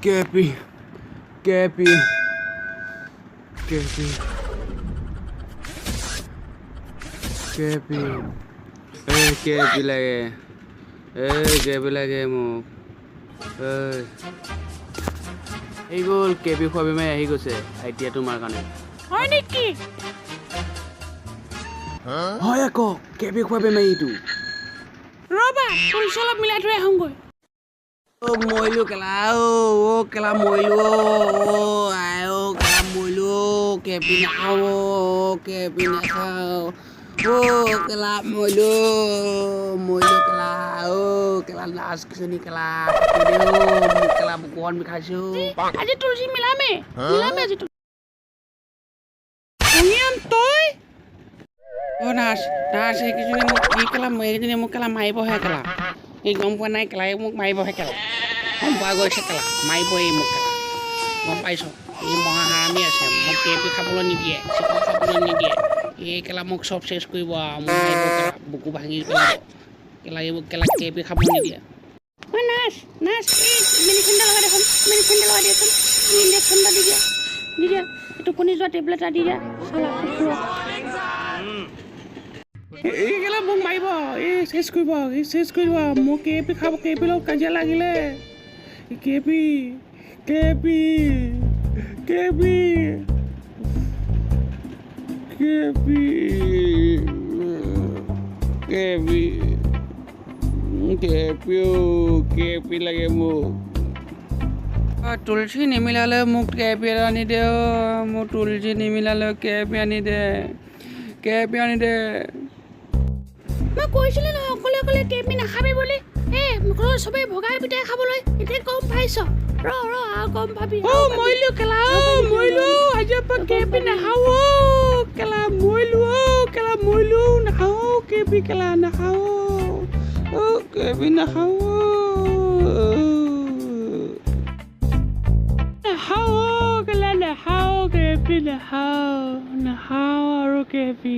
কেপি কেপি কেপি কেপি কেপি লাগে কেপি লাগে মোক আহি গ'ল কেপি খোৱা বেমাৰী আহি গৈছে এতিয়া তোমাৰ কাৰণে হয় নেকি হয় আকৌ কেপি খোৱা বেমাৰীটো ৰ'বা তুলসী অলপ মিলাই থৈ আহোঁগৈ মৰিলো কেলা কেলা মৰিলো কেলা মৰিলো কেপি নাখাওঁ কেপি নাখাওঁ কেলা মৰিলো কেলা কেলা লাজ কিজনী কেলা মোক কেলা বুকুখন বিষাইছো আজি তুলসী মিলামে আজি তই নাৰ্ছ এইকেইজনী মোক এইকেইজনী মোক কেলা মাৰিবহে কেলা এই গম পোৱা নাই কেলা মোক মাৰিবহে কেলা গম পোৱা গৈছে কেলা মাৰিবই মোক কেলা গম পাইছ এই মহাহাৰামী আছে মোক কেপি খাবলৈ নিদিয়ে চিকন খাবলৈ নিদিয়ে এই কেলা মোক চব চেছ কৰিব মোক মাৰিব কেলা বুকু ভাঙি পেলাব কেলা এইবোৰ কেলা কেপি খাব নিদিয়ে নাৰ্ছ মেডিচিন এটা লগাই দেখোন দিয়াচোন ইঞ্জেকশ্যন এটা দি দিয়া টোপনি যোৱা টেবলেট এটা দি দিয়া চালা এই কেলা মোক মাৰিব এই চেছ কৰিব মোক কেপি খাব কেপি লগত কাজিয়া লাগিলে কেপি কেপি কেপি কেপি কেপি কেপি লাগে মোক তুলসী নিমিলালে মোক কেপি এটা আনি দে মোক তুলসী নিমিলালে কেপি আনি দে মই কৈছিলোঁ নহয় অকলে কেপি নাখাবি বুলি ঘৰৰ চবেই ভগাই পিটাই খাবলৈ এতিয়া গম পাইছ ৰ গম পাবি মৰিলো কেলা মৰিলো আজিৰ পৰা কেপি নাখাওঁ কেলা মৰিলো নাখাওঁ কেপি কেলা নাখাওঁ কেপি নাখাওঁ কেলা নাখাওঁ কেপি নাখাওঁ আৰু কেপি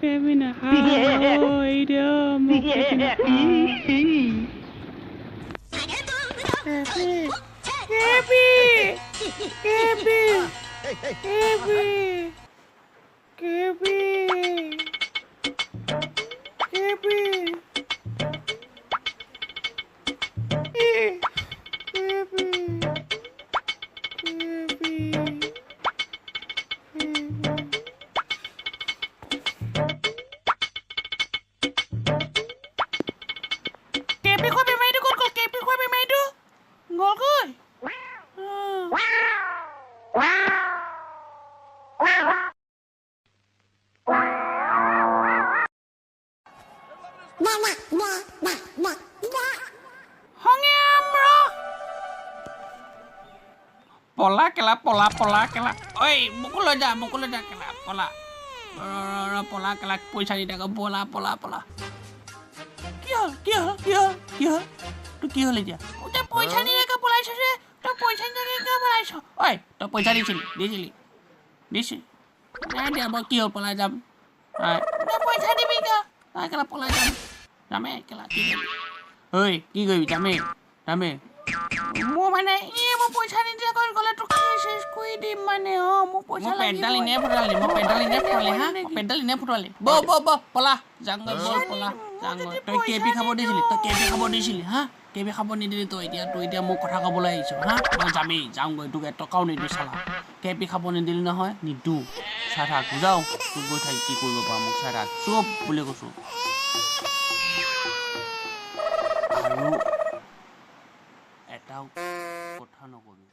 কেপি নাখাওঁ এই দিয় মোক পলা কেলা ঐ মোকো লৈ যা কেলা পলা পলা কেলা পইচা দি থাকো পলা কি হ'ল তোৰ কি হ'ল এতিয়া তই পইচা নিদিয়াকৈ পলাইছ যে তই পইচা নিদিয়াকৈ পলাইছ ঐ তই পইচা দিছিলি নাই দিয়া মই কি হ'ল পলাই যাম তই পইচা দিবি কিয় কেলা পলাই যামে কেলা কি কৰিবি যামে মোৰ মানে মই পইচা নিদিয়াকৈ গ'লে তোক চেছ কৰি দিম মানে মোক পইচা পেণ্টাল ইনে ফুটালি পলা যাংগৈ পলা তই কেপি খাব দিছিলি হা কেপি খাব নিদিলি তই এতিয়া মোক কথা ক'বলৈ আহিছ হা মই যাওঁগৈ তোক এটকাও নিদিওঁ চালা কেপি খাব নিদিলি নহয় নিদিওঁ চাই থাক যাওঁ তোক গৈ থাকি কি কৰিব পাৰ মোক চাই থাক চব বুলি কৈছোঁ আৰু এটাও কথা নকবি